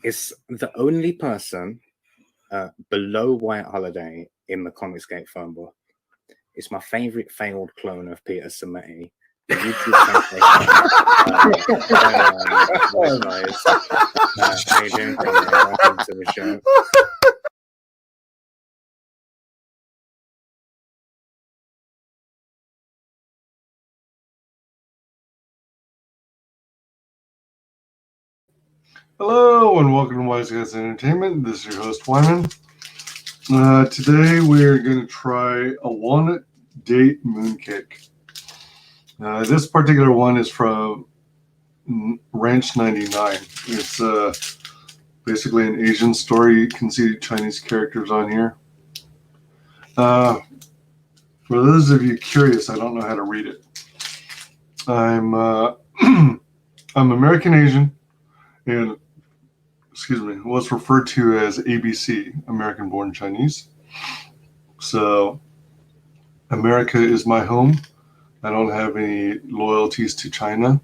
It's the only person below White Holiday in the Comicsgate phone book. It's my favorite failed clone of Peter Sammetti. The YouTube guys. How you doing, Connie? Welcome to the show. Hello and welcome to WyzGyzEntertainment. This is your host Wyman. Today we're going to try a walnut date mooncake. This particular one is from Ranch 99. It's basically an Asian story. You can see Chinese characters on here. For those of you curious, I don't know how to read it. I'm American Asian and what's referred to as ABC, American Born Chinese. So America is my home. I don't have any loyalties to China.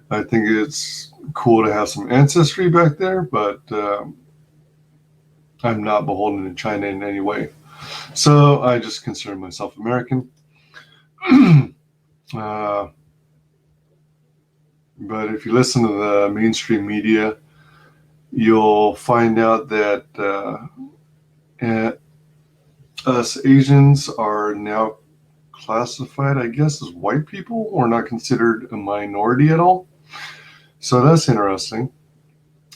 I think it's cool to have some ancestry back there, but I'm not beholden to China in any way. So I just consider myself American. But if you listen to the mainstream media, you'll find out that us Asians are now classified, I guess, as white people. We're not considered a minority at all. So that's interesting.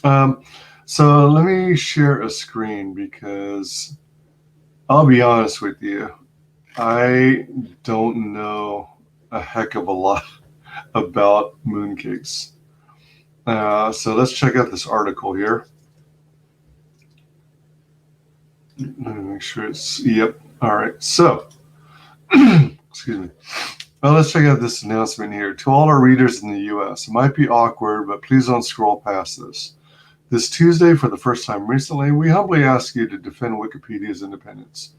So let me share a screen because I'll be honest with you, I don't know a heck of a lot about mooncakes. So let's check out this article here. Let me make sure it's, yep. All right. So, excuse me. Well, let's check out this announcement here. To all our readers in the U.S., it might be awkward, but please don't scroll past this. This Tuesday, for the first time recently, we humbly ask you to defend Wikipedia's independence.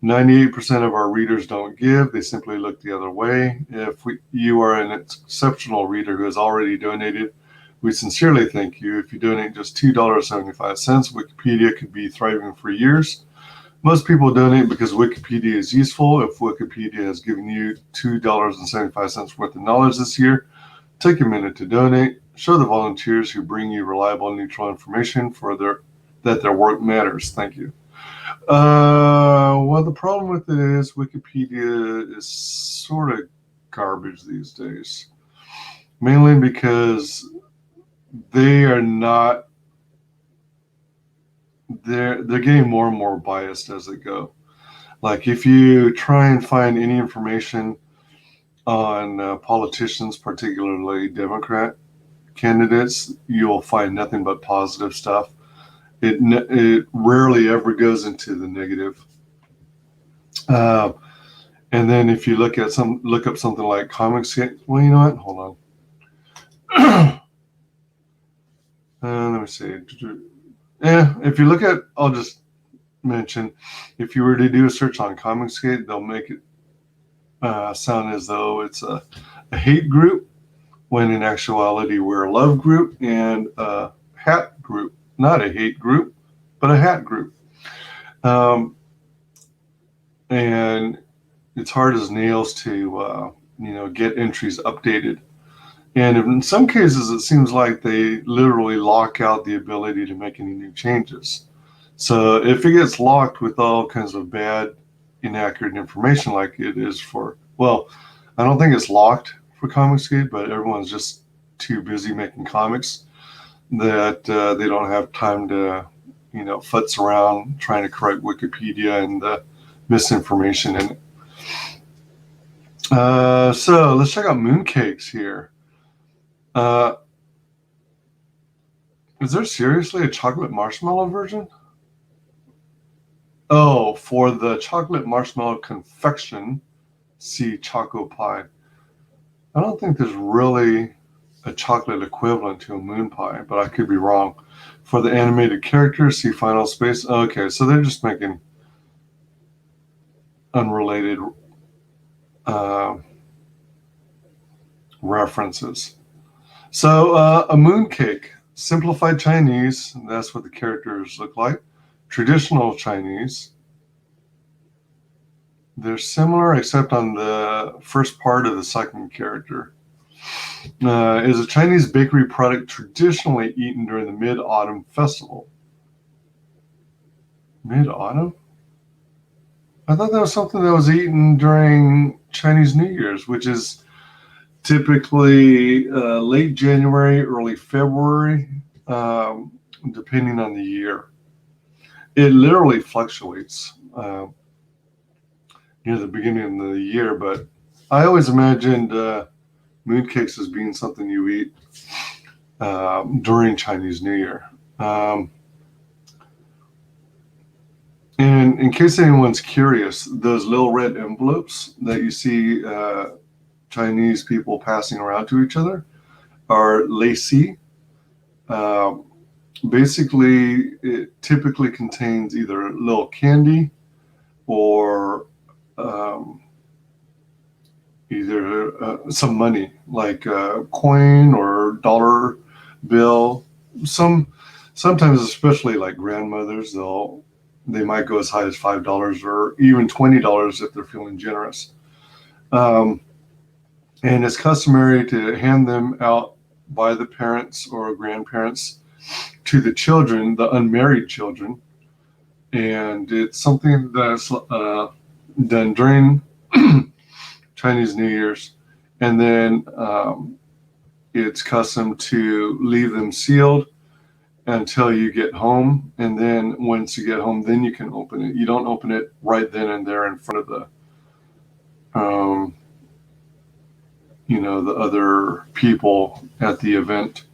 98% of our readers don't give. They simply look the other way. If you are an exceptional reader who has already donated, we sincerely thank you. If you donate just $2.75, Wikipedia could be thriving for years. Most people donate because Wikipedia is useful. If Wikipedia has given you $2.75 worth of knowledge this year, take a minute to donate. Show the volunteers who bring you reliable, neutral information that their work matters. Thank you. Well, the problem with it is Wikipedia is sort of garbage these days. Mainly because they are not, they're getting more and more biased as they go. Like if you try and find any information on politicians, particularly Democrat candidates, you'll find nothing but positive stuff. It rarely ever goes into the negative. And then if you look up something like Comicsgate, well, you know what? Hold on. Let me see. If you look at, I'll just mention, if you were to do a search on Comicsgate, they'll make it sound as though it's a hate group, when in actuality we're a love group and a hat group. Not a hate group, but a hat group. And it's hard as nails to get entries updated. And in some cases, it seems like they literally lock out the ability to make any new changes. So if it gets locked with all kinds of bad, inaccurate information like it is for, well, I don't think it's locked for Comicsgate, but everyone's just too busy making comics that they don't have time to, futz around trying to correct Wikipedia and the misinformation in it. So let's check out mooncakes here. Is there seriously a chocolate marshmallow version? Oh, for the chocolate marshmallow confection, see Choco Pie. I don't think there's really a chocolate equivalent to a moon pie, but I could be wrong. For the animated characters, see Final Space. Okay, so they're just making unrelated references. So a mooncake. Simplified Chinese, that's what the characters look like. Traditional Chinese. They're similar except on the first part of the second character. Is a Chinese bakery product traditionally eaten during the Mid-Autumn Festival. Mid-Autumn? I thought that was something that was eaten during Chinese New Year's, which is typically late January, early February, depending on the year. It literally fluctuates near the beginning of the year, but I always imagined mooncakes as being something you eat during Chinese New Year. And in case anyone's curious, those little red envelopes that you see Chinese people passing around to each other are lacey. Basically, it typically contains either a little candy or either some money, like a coin or dollar bill. Sometimes, especially like grandmothers, they might go as high as $5 or even $20 if they're feeling generous. And it's customary to hand them out by the parents or grandparents to the children, the unmarried children. And it's something that's done during Chinese New Year's. And then it's custom to leave them sealed until you get home. And then once you get home, then you can open it. You don't open it right then and there in front of the the other people at the event.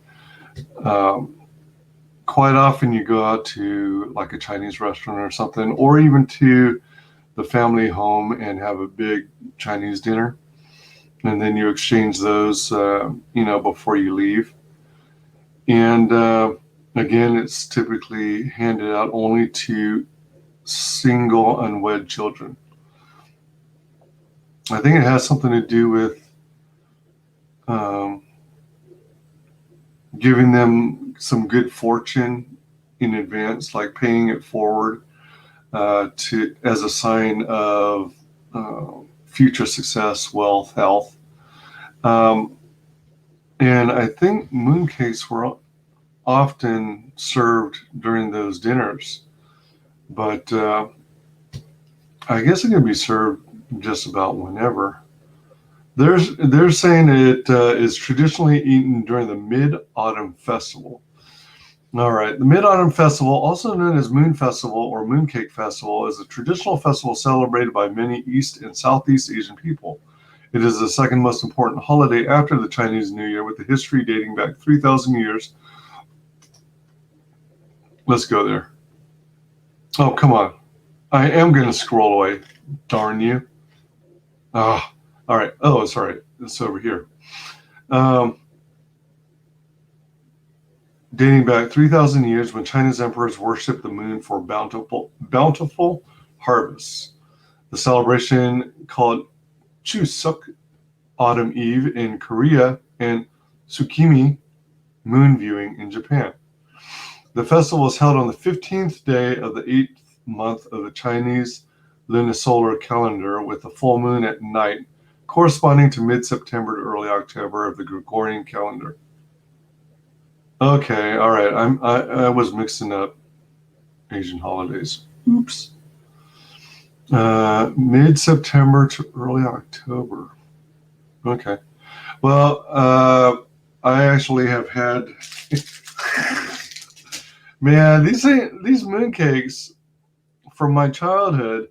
Quite often you go out to like a Chinese restaurant or something, or even to the family home and have a big Chinese dinner. And then you exchange those, before you leave. And again, it's typically handed out only to single unwed children. I think it has something to do with giving them some good fortune in advance, like paying it forward as a sign of future success, wealth, health. And I think mooncakes were often served during those dinners, but I guess it can be served just about whenever. They're saying it is traditionally eaten during the Mid-Autumn Festival. All right. The Mid-Autumn Festival, also known as Moon Festival or Mooncake Festival, is a traditional festival celebrated by many East and Southeast Asian people. It is the second most important holiday after the Chinese New Year, with a history dating back 3,000 years. Let's go there. Oh, come on. I am going to scroll away. Darn you. Ah. All right. Oh, sorry. It's over here. Dating back 3,000 years, when China's emperors worshipped the moon for bountiful harvests. The celebration, called Chuseok, Autumn Eve in Korea, and Tsukimi, moon viewing in Japan. The festival is held on the 15th day of the 8th month of the Chinese lunisolar calendar, with a full moon at night, corresponding to mid-September to early October of the Gregorian calendar. Okay, all right. I was mixing up Asian holidays. Oops. Mid-September to early October. Okay. Well, I actually have had. Man, these mooncakes from my childhood.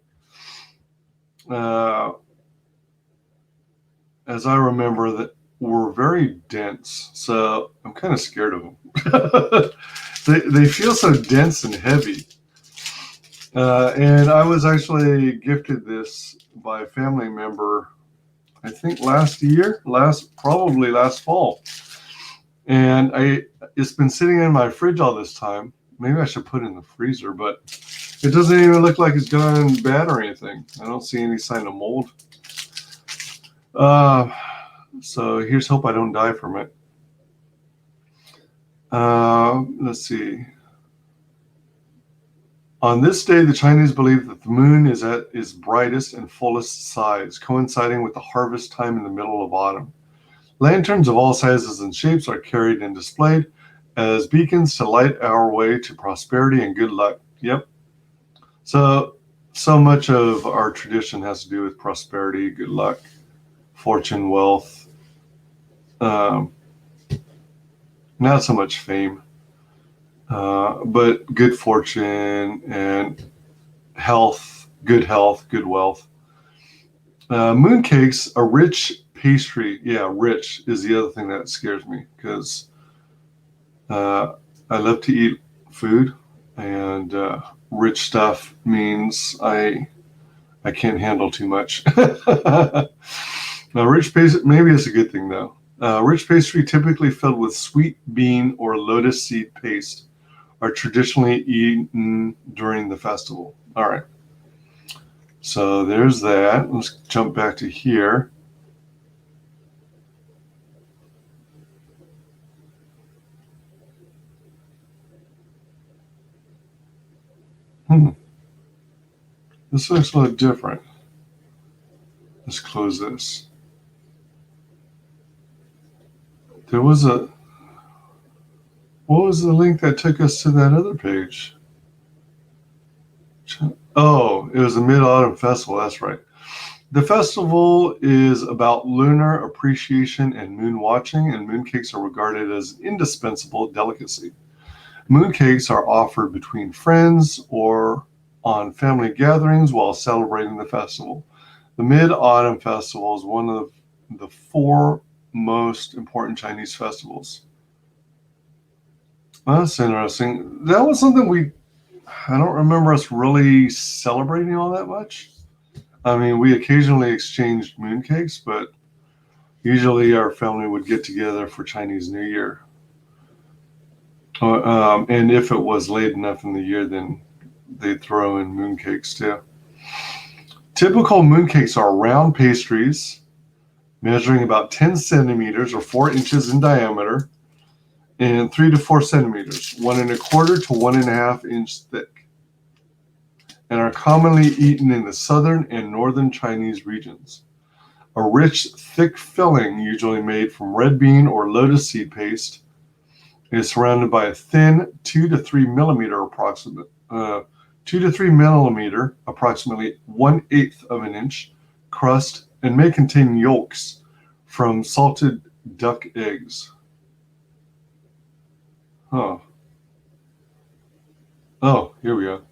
As I remember, that were very dense, so I'm kind of scared of them. They feel so dense and heavy. And I was actually gifted this by a family member, I think probably last fall. And it's been sitting in my fridge all this time. Maybe I should put it in the freezer, but it doesn't even look like it's gone bad or anything. I don't see any sign of mold. So here's hope I don't die from it. Let's see. On this day, the Chinese believe that the moon is at its brightest and fullest size, coinciding with the harvest time in the middle of autumn. Lanterns of all sizes and shapes are carried and displayed as beacons to light our way to prosperity and good luck. Yep. So much of our tradition has to do with prosperity, good luck, fortune, wealth. Not so much fame, but good fortune and health, good wealth. Mooncakes, a rich pastry. Yeah, rich is the other thing that scares me because I love to eat food, and rich stuff means I can't handle too much. Now, rich pastry, maybe it's a good thing though. Rich pastry, typically filled with sweet bean or lotus seed paste, are traditionally eaten during the festival. All right. So there's that. Let's jump back to here. This looks a little different. Let's close this. There was what was the link that took us to that other page? Oh, it was a Mid-Autumn Festival. That's right. The festival is about lunar appreciation and moon watching, and mooncakes are regarded as an indispensable delicacy. Mooncakes are offered between friends or on family gatherings while celebrating the festival. The Mid-Autumn Festival is one of the 4 most important Chinese festivals. That's interesting. That was something I don't remember us really celebrating all that much. I mean, we occasionally exchanged mooncakes, but usually our family would get together for Chinese New Year. And if it was late enough in the year, then they'd throw in mooncakes too. Typical mooncakes are round pastries measuring about 10 centimeters or 4 inches in diameter and 3 to 4 centimeters, 1 1/4 to 1 1/2 inch thick, and are commonly eaten in the southern and northern Chinese regions. A rich, thick filling, usually made from red bean or lotus seed paste, is surrounded by a thin 2 to 3 millimeter approximately 1/8 of an inch crust, and may contain yolks from salted duck eggs. Huh. Oh, here we go.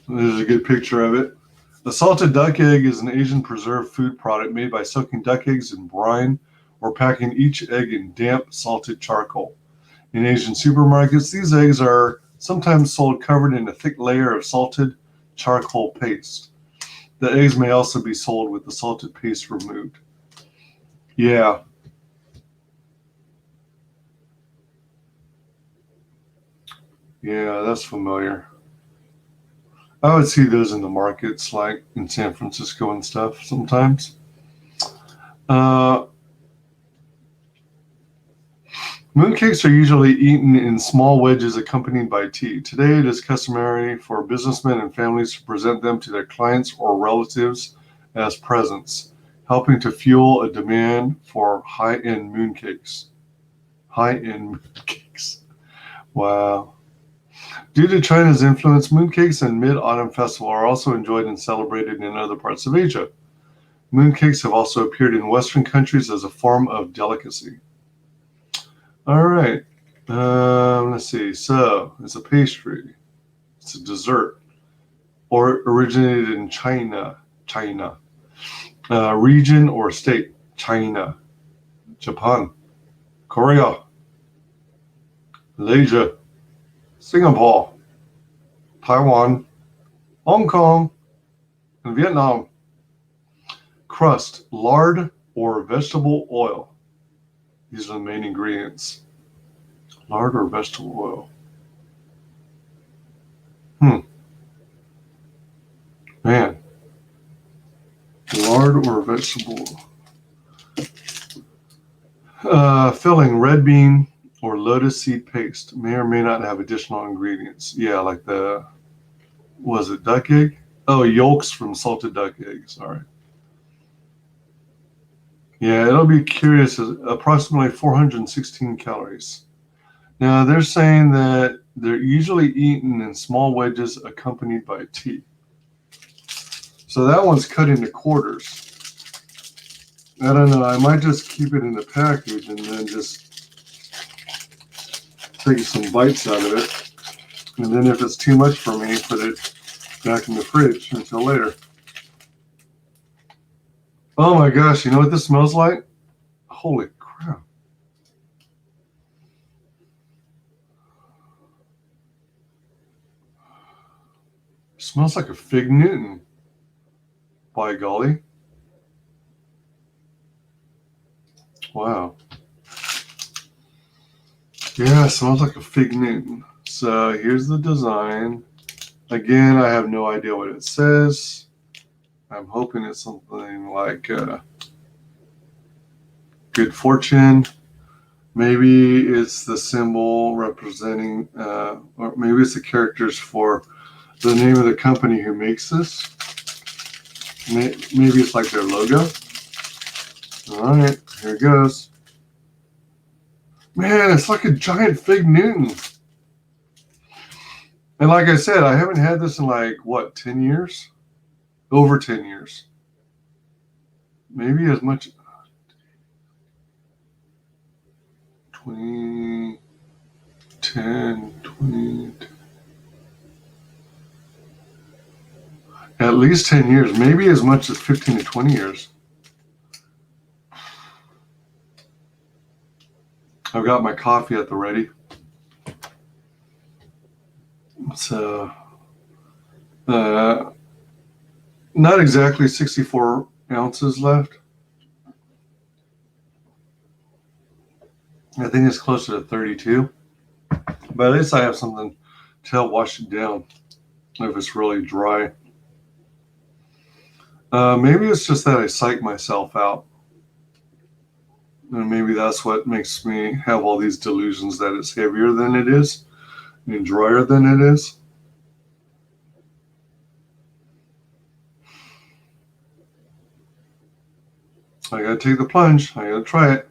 There's a good picture of it. The salted duck egg is an Asian preserved food product made by soaking duck eggs in brine or packing each egg in damp, salted charcoal. In Asian supermarkets, these eggs are sometimes sold covered in a thick layer of salted charcoal paste. The eggs may also be sold with the salted paste removed. Yeah. Yeah, that's familiar. I would see those in the markets, like in San Francisco and stuff sometimes. Mooncakes are usually eaten in small wedges accompanied by tea. Today, it is customary for businessmen and families to present them to their clients or relatives as presents, helping to fuel a demand for high-end mooncakes. High-end mooncakes. Wow. Due to China's influence, mooncakes and Mid-Autumn Festival are also enjoyed and celebrated in other parts of Asia. Mooncakes have also appeared in Western countries as a form of delicacy. All right. Let's see. So it's a pastry. It's a dessert, or originated in China. Region or state: China, Japan, Korea, Malaysia, Singapore, Taiwan, Hong Kong, and Vietnam. Crust: lard or vegetable oil. These are the main ingredients. Lard or vegetable oil. Man. Lard or vegetable oil. Filling: red bean, or lotus seed paste. May or may not have additional ingredients. Yeah, like was it duck egg? Oh, yolks from salted duck eggs. All right. Yeah, it'll be curious. Approximately 416 calories. Now, they're saying that they're usually eaten in small wedges accompanied by tea. So that one's cut into quarters. I don't know. I might just keep it in the package and then just take some bites out of it. And then if it's too much for me, put it back in the fridge until later. Oh my gosh, you know what this smells like? Holy crap. It smells like a Fig Newton. By golly. Wow. Yeah, it smells like a Fig Newton. So here's the design. Again, I have no idea what it says. I'm hoping it's something like good fortune. Maybe it's the symbol representing, or maybe it's the characters for the name of the company who makes this. Maybe it's like their logo. All right, here it goes. Man, it's like a giant Fig Newton. And like I said, I haven't had this in like, what, 10 years? Over 10 years. Maybe as much. 20, 10, 20. At least 10 years. Maybe as much as 15 to 20 years. I've got my coffee at the ready. So, not exactly 64 ounces left. I think it's closer to 32. But at least I have something to help wash it down if it's really dry. Maybe it's just that I psych myself out. And maybe that's what makes me have all these delusions that it's heavier than it is and drier than it is. I gotta take the plunge. I gotta try it.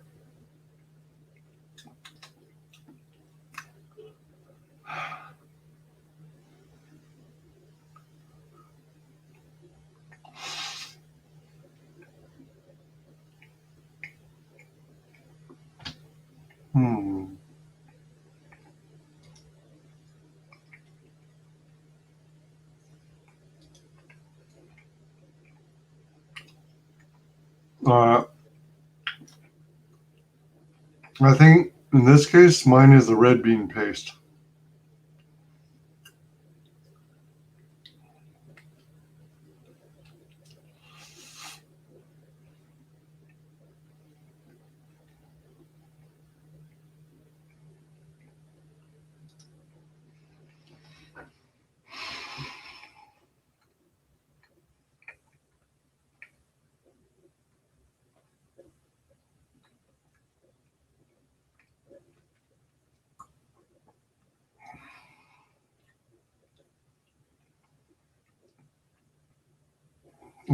I think in this case, mine is the red bean paste.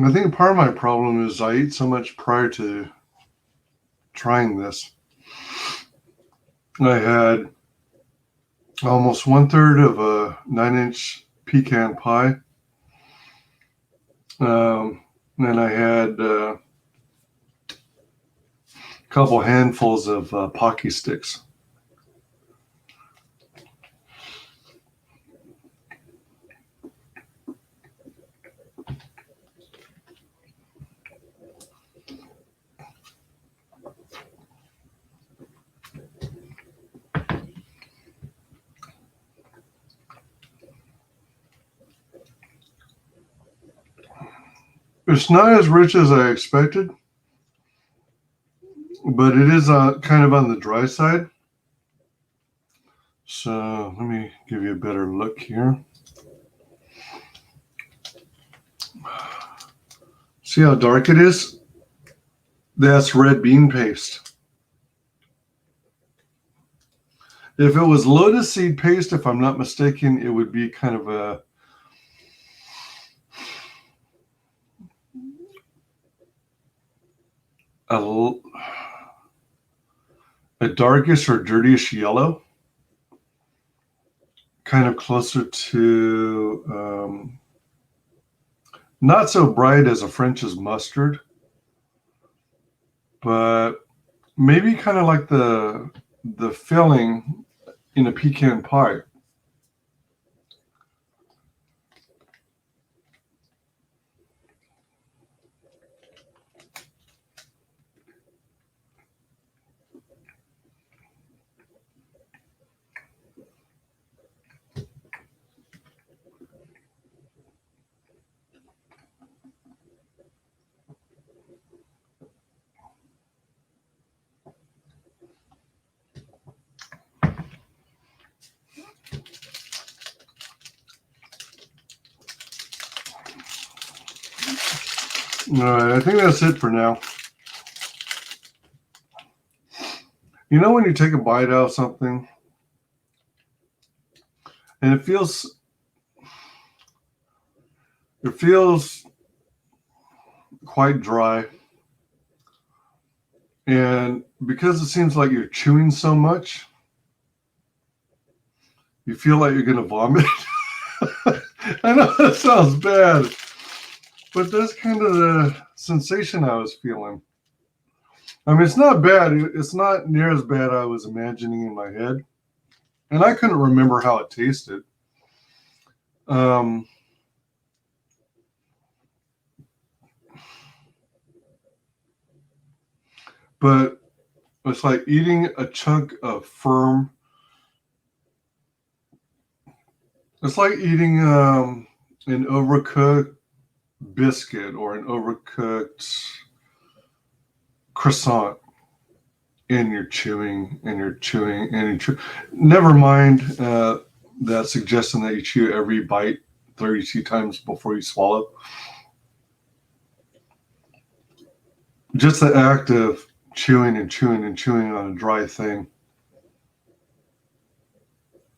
I think part of my problem is I eat so much prior to trying this. I had almost 1/3 of a 9-inch pecan pie. Then I had a couple handfuls of Pocky sticks. It's not as rich as I expected, but it is kind of on the dry side. So let me give you a better look here. See how dark it is? That's red bean paste. If it was lotus seed paste, if I'm not mistaken, it would be kind of a darkish or dirtish yellow, kind of closer to not so bright as a French's mustard, but maybe kind of like the filling in a pecan pie. All right, I think that's it for now. You know when you take a bite out of something and it feels quite dry, and because it seems like you're chewing so much, you feel like you're going to vomit. I know that sounds bad, but that's kind of the sensation I was feeling. I mean, it's not bad. It's not near as bad as I was imagining in my head. And I couldn't remember how it tasted. But it's like eating a chunk of firm. It's like eating an overcooked biscuit or an overcooked croissant, and you're chewing and you're chewing and you're chewing. Never mind that suggestion that you chew every bite 32 times before you swallow. Just the act of chewing and chewing and chewing on a dry thing,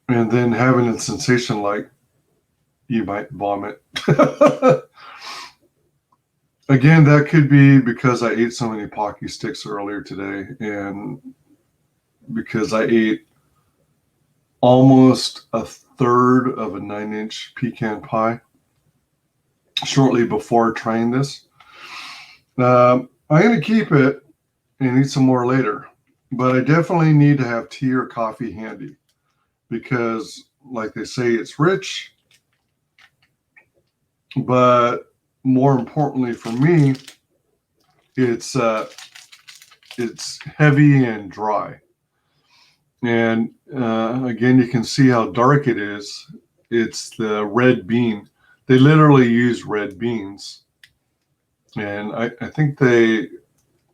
and then having a sensation like you might vomit. Again, that could be because I ate so many Pocky sticks earlier today, and because I ate almost a third of a 9-inch pecan pie shortly before trying this. I'm going to keep it and eat some more later, but I definitely need to have tea or coffee handy because, like they say, it's rich, but more importantly for me, it's heavy and dry. And again, you can see how dark it is. It's the red bean. They literally use red beans, and I think they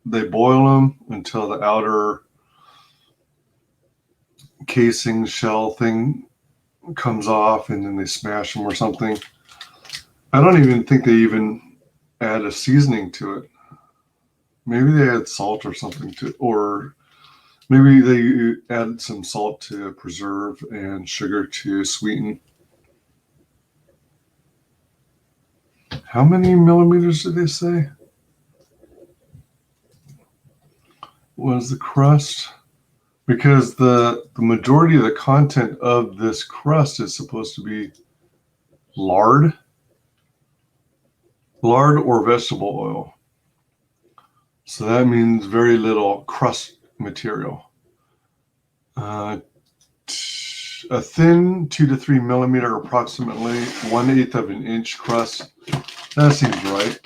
boil them until the outer casing shell thing comes off, and then they smash them or something. I don't even think they even add a seasoning to it. Maybe they add salt or something to, or maybe they add some salt to preserve and sugar to sweeten. How many millimeters did they say was the crust? Because the majority of the content of this crust is supposed to be lard or vegetable oil. So that means very little crust material. A thin 2 to 3 millimeter, approximately 1/8 of an inch crust. That seems right.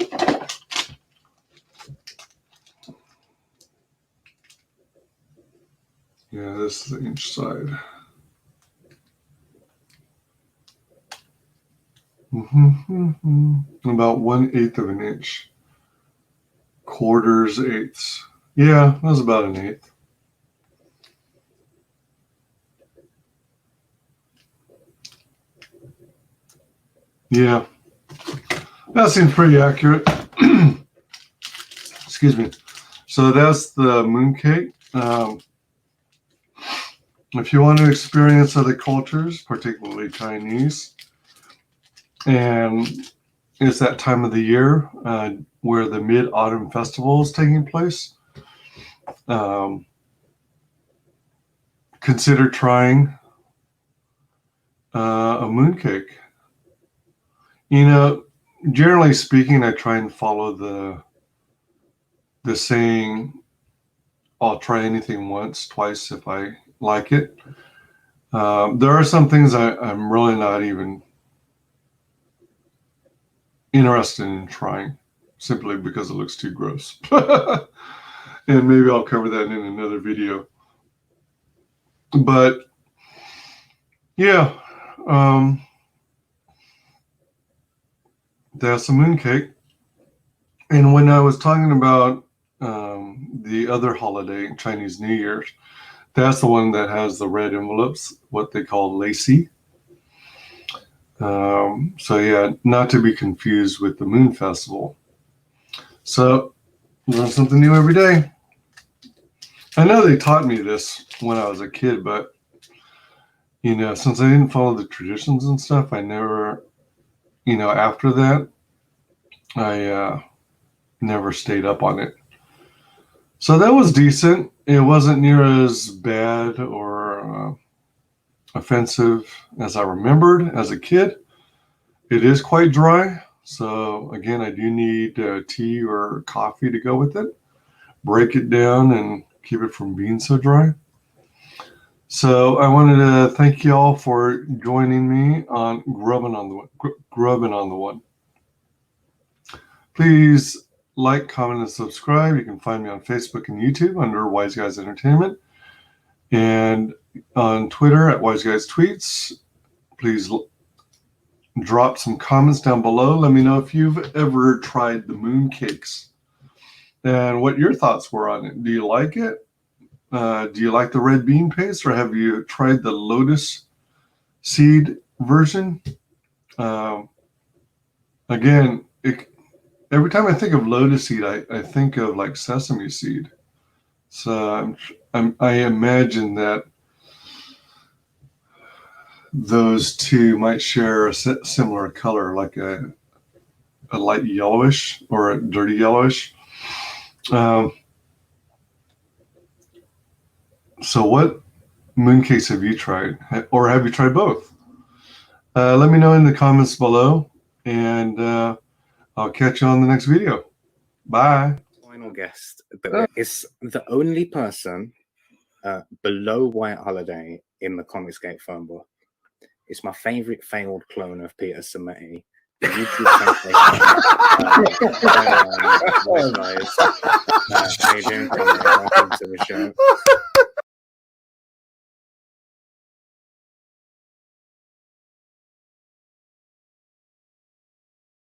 Yeah, this is the inch side. About 1/8 of an inch. Quarters, eighths. Yeah, that was about an eighth. Yeah, that seems pretty accurate. Excuse me. So that's the mooncake. if you want to experience other cultures, particularly Chinese, and it's that time of the year where the Mid-Autumn Festival is taking place, consider trying a mooncake. You know, generally speaking, I try and follow the saying, I'll try anything once, twice if I like it. There are some things I'm really not even interested in trying, simply because it looks too gross. And maybe I'll cover that in another video. But yeah, that's a mooncake. And when I was talking about the other holiday, Chinese New Year's, that's the one that has the red envelopes, what they call lacy. So yeah, not to be confused with the Moon Festival. So learn something new every day. I know they taught me this when I was a kid, but you know, since I didn't follow the traditions and stuff, I never, you know, after that, I never stayed up on it. So that was decent. It wasn't near as bad or offensive as I remembered as a kid. It is quite dry. So again, I do need tea or coffee to go with it. Break it down and keep it from being so dry. So I wanted to thank you all for joining me on Grubbin on the One. Please like, comment, and subscribe. You can find me on Facebook and YouTube under WyzGyzEntertainment, and on Twitter at WyzGyzTweets. Please drop some comments down below. Let me know if you've ever tried the moon cakes and what your thoughts were on it. Do you like it? Do you like the red bean paste, or have you tried the lotus seed version? Again, every time I think of lotus seed, I think of like sesame seed. So I imagine that those two might share a similar color, like a light yellowish or a dirty yellowish. So what mooncakes have you tried? Or have you tried both? Let me know in the comments below, and I'll catch you on the next video. Bye. Final guest that is the only person below White Holiday in the Comicsgate phone book. It's my favorite failed clone of Peter Sameti. The YouTube WyzGyz. How you doing, Conrad? Welcome to the show.